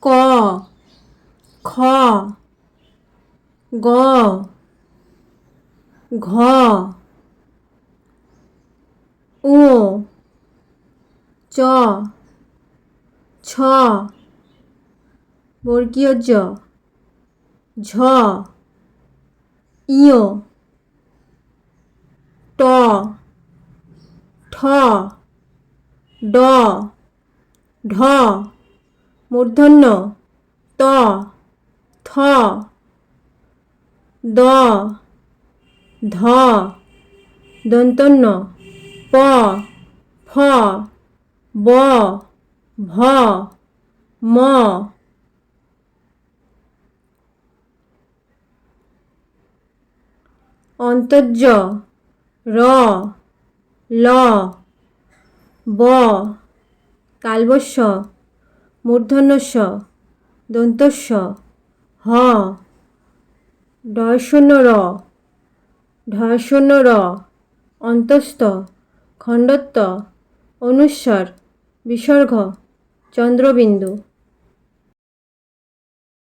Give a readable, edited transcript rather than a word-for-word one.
ক, খ, গ, ঘ, ঙ, চ, ছ, বর্গীয় জ, ঝ, ইয়, ট, ঠ, ড, ঢ, মূর্ধন্য ত, থ, দ, ধ, দন্তন্য প, ফ, ব, ভ, ম, অন্তর্জ র, ল, ব, তালবস্য মূর্ধন্যস্য দন্তস্য হ, ঢয়শূন্য র, ঢয়শূন্য র, অন্তস্থ খণ্ডত্ব অনুস্বার বিসর্গ চন্দ্রবিন্দু।